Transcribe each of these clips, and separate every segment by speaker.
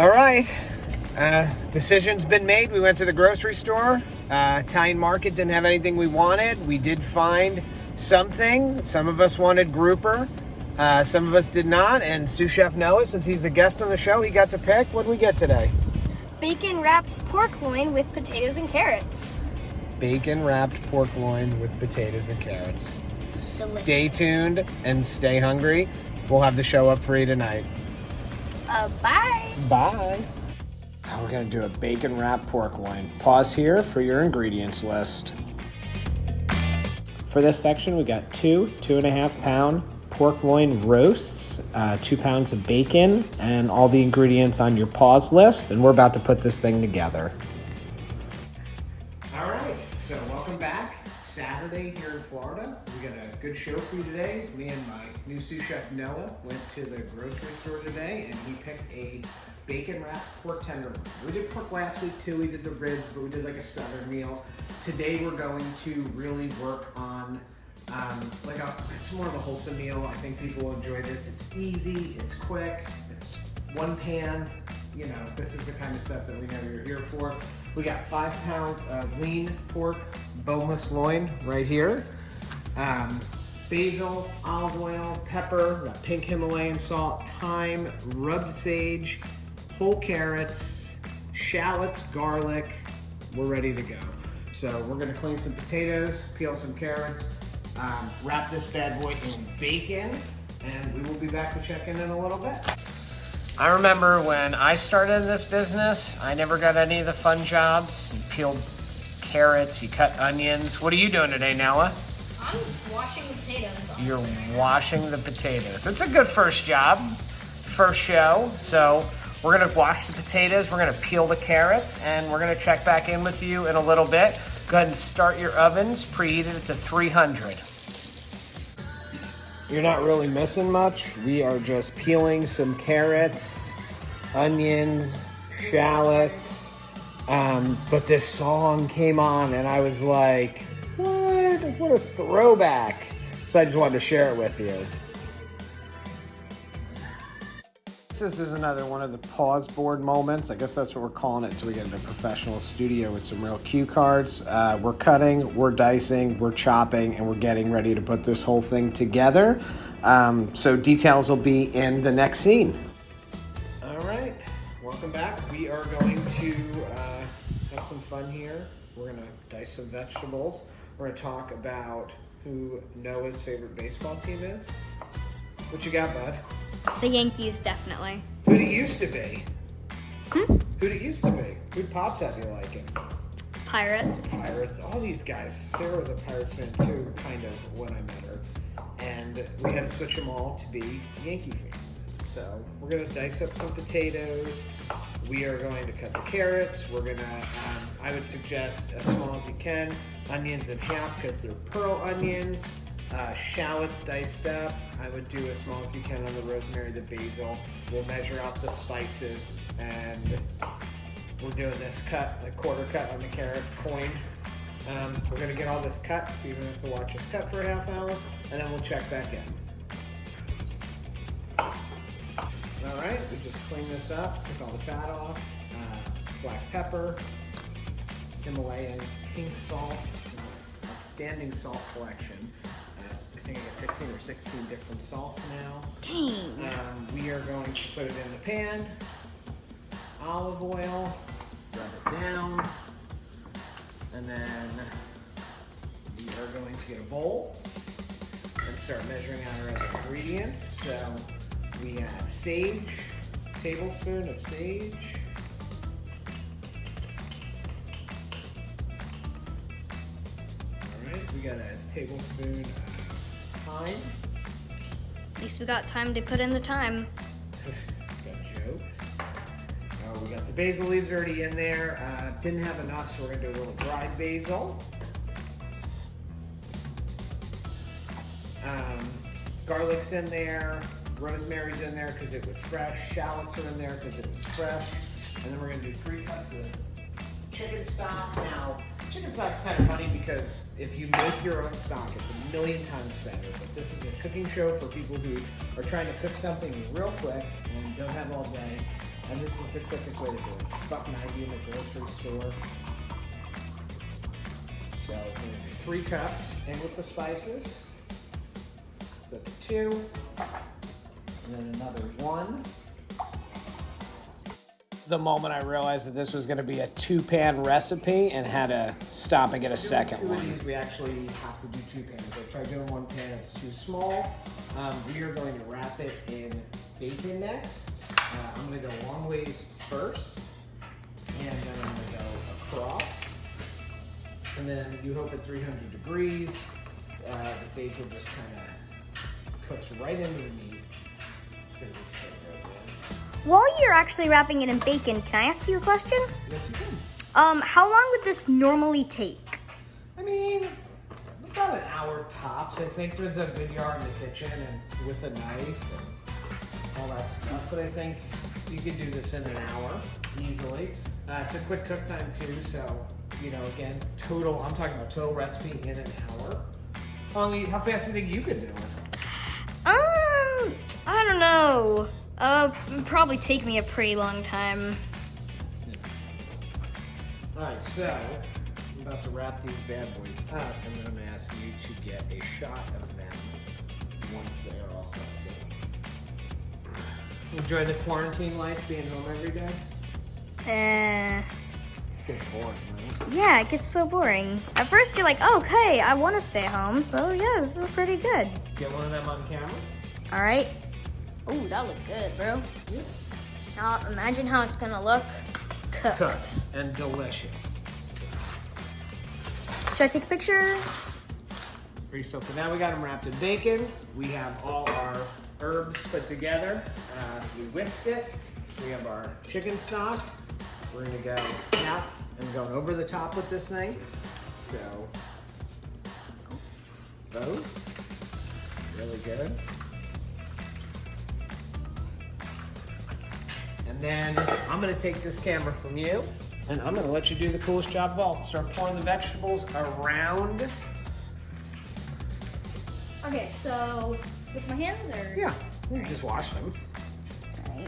Speaker 1: All right, decision's been made. We went to the grocery store. Italian market didn't have anything we wanted. We did find something. Some of us wanted grouper. Some of us did not. And Sous Chef Noah, since he's the guest on the show, he got to pick. What did we get today?
Speaker 2: Bacon wrapped pork loin with potatoes and carrots.
Speaker 1: Bacon wrapped pork loin with potatoes and carrots.
Speaker 2: Delicious.
Speaker 1: Stay tuned and stay hungry. We'll have the show up for you tonight.
Speaker 2: Bye.
Speaker 1: Bye. We're going to do a bacon wrapped pork loin. Pause here for your ingredients list. For this section, we got 2.5 pound pork loin roasts, 2 pounds of bacon, and all the ingredients on your pause list. And we're about to put this thing together. All right, so welcome back. Saturday here in Florida. We got a good show for you today. Me and my new sous chef Noah went to the grocery store today and he picked a bacon wrapped pork tenderloin. We did pork last week too. We did the ribs, but we did like a southern meal. Today we're going to really work on it's more of a wholesome meal. I think people will enjoy this. It's easy, it's quick, it's one pan. You know, this is the kind of stuff that we know you're here for. We got 5 pounds of lean pork boneless loin right here. Basil, olive oil, pepper, that pink Himalayan salt, thyme, rubbed sage, whole carrots, shallots, garlic. We're ready to go. So we're gonna clean some potatoes, peel some carrots, wrap this bad boy in bacon, and we will be back to check in a little bit. I remember when I started in this business, I never got any of the fun jobs. You peeled carrots, you cut onions. What are you doing today, Noah?
Speaker 2: I'm washing the potatoes.
Speaker 1: You're washing the potatoes. It's a good first job, first show. So we're gonna wash the potatoes, we're gonna peel the carrots, and we're gonna check back in with you in a little bit. Go ahead and start your ovens, preheated it to 300. You're not really missing much. We are just peeling some carrots, onions, shallots. But this song came on and I was like, what a throwback. So I just wanted to share it with you. This is another one of the pause board moments. I guess that's what we're calling it until we get into a professional studio with some real cue cards. We're cutting, we're dicing, we're chopping, and we're getting ready to put this whole thing together. So details will be in the next scene. All right, welcome back. We are going to have some fun here. We're gonna dice some vegetables. We're gonna talk about who Noah's favorite baseball team is. What you got, bud?
Speaker 2: The Yankees, definitely.
Speaker 1: Who'd it used to be? Who'd it used to be? Who'd Pops have you liking?
Speaker 2: Pirates.
Speaker 1: Pirates. All these guys. Sarah was a Pirates fan too, kind of, when I met her. And we had to switch them all to be Yankee fans. So we're going to dice up some potatoes. We are going to cut the carrots. We're going to, I would suggest as small as you can, onions in half because they're pearl onions. Shallots diced up. I would do as small as you can on the rosemary, the basil. We'll measure out the spices, and we're doing this cut, like quarter cut on the carrot coin. We're gonna get all this cut, so you don't have to watch us cut for a half hour, and then we'll check back in. All right, we just cleaned this up, took all the fat off, black pepper, Himalayan pink salt, outstanding salt collection. I think I got 15 or 16 different salts now.
Speaker 2: Dang.
Speaker 1: We are going to put it in the pan. Olive oil, rub it down. And then we are going to get a bowl and start measuring out our other ingredients. So we have sage, a tablespoon of sage. All right, we got a tablespoon of thyme.
Speaker 2: At least we got time to put in the time.
Speaker 1: Got jokes. We got the basil leaves already in there. Didn't have enough, so we're gonna do a little dried basil. Garlic's in there. Rosemary's in there because it was fresh. Shallots are in there because it was fresh. And then we're gonna do 3 cups of chicken stock. Now, chicken stock's kind of funny because if you make your own stock, it's a million times better. But this is a cooking show for people who are trying to cook something real quick and don't have all day. And this is the quickest way to do it. $1.90 in the grocery store. So we're gonna do 3 cups in with the spices. That's 2. And then another 1. The moment I realized that this was going to be a 2-pan recipe and had to stop and get a second one. 2 of these, we actually have to do 2 pans. I tried doing 1 pan, it's too small. We are going to wrap it in bacon next. I'm going to go long ways first, and then I'm going to go across. And then you hope at 300 degrees, the bacon just kind of cooks right into the meat. It's going to be so good, man.
Speaker 2: While you're actually wrapping it in bacon, can I ask you a question?
Speaker 1: Yes, you can.
Speaker 2: How long would this normally take?
Speaker 1: I mean, about an hour tops. I think there's a good yard in the kitchen and with a knife and all that stuff. But I think you could do this in an hour easily. It's a quick cook time too. So, you know, again, I'm talking about total recipe in an hour. How fast do you think you could do it?
Speaker 2: I don't know. It'd probably take me a pretty long time.
Speaker 1: All right, so I'm about to wrap these bad boys up, and then I'm gonna ask you to get a shot of them once they are all set. So, enjoy the quarantine life, being home every day? It gets boring, right?
Speaker 2: Yeah, it gets so boring. At first you're like, oh, okay, I want to stay home, so yeah, this is pretty good.
Speaker 1: Get one of them on camera.
Speaker 2: All right. Ooh, that looked good, bro.
Speaker 1: Yeah.
Speaker 2: Now imagine how it's gonna look cooked.
Speaker 1: Cooked and delicious. So,
Speaker 2: Should I take a picture?
Speaker 1: pretty simple. So now we got them wrapped in bacon. We have all our herbs put together. We whisked it. We have our chicken stock. We're gonna go half and going over the top with this thing. So, both. Really good. And then I'm gonna take this camera from you and I'm gonna let you do the coolest job of all. Start pouring the vegetables around.
Speaker 2: Okay, so with my hands or?
Speaker 1: Yeah, you just wash them.
Speaker 2: All right.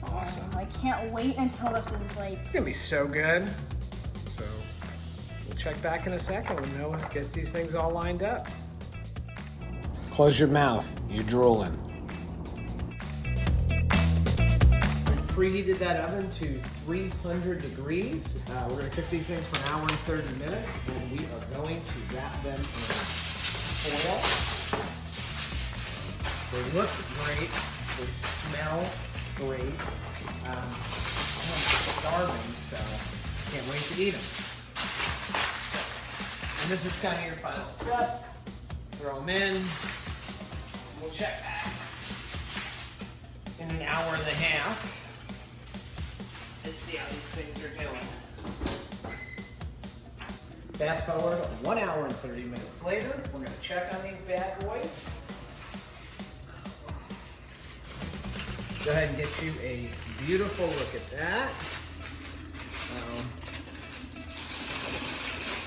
Speaker 1: Awesome.
Speaker 2: I can't wait until this is like.
Speaker 1: It's gonna be so good. So we'll check back in a second when Noah gets these things all lined up. Close your mouth, you're drooling. Preheated that oven to 300 degrees. We're gonna cook these things for an hour and 30 minutes, and we are going to wrap them in foil. They look great, they smell great. I'm starving, so can't wait to eat them. So, and this is kind of your final step. Throw them in. We'll check back in an hour and a half. Let's see how these things are doing. Fast forward 1 hour and 30 minutes later, we're gonna check on these bad boys. Go ahead and get you a beautiful look at that.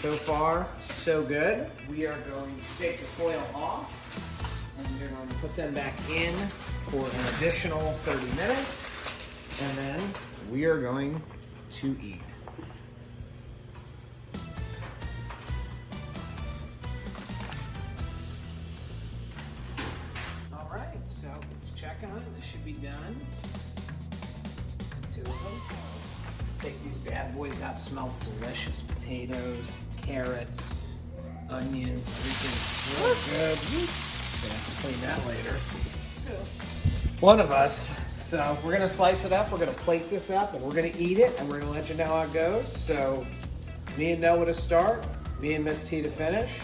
Speaker 1: So far, so good. We are going to take the foil off and we're going to put them back in for an additional 30 minutes. And then we are going to eat. All right, so let's check on it. This should be done. 2 of them. So take these bad boys out. Smells delicious. Potatoes, carrots, onions, everything's real good. Gonna have to clean that later. One of us. So we're gonna slice it up, we're gonna plate this up, and we're gonna eat it, and we're gonna let you know how it goes. So me and Noah to start, me and Miss T to finish.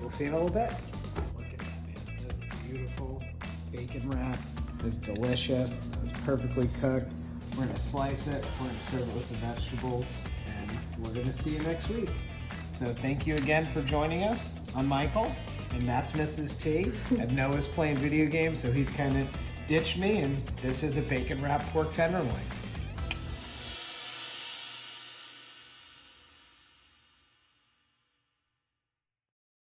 Speaker 1: We'll see you in a little bit. Look at that, man. That's beautiful. Bacon wrap is delicious. It's perfectly cooked. We're gonna slice it, we're gonna serve it with the vegetables, and we're gonna see you next week. So thank you again for joining us. I'm Michael, and that's Mrs. T. And Noah's playing video games, so he's kind of ditched me, and this is a bacon wrapped pork tenderloin.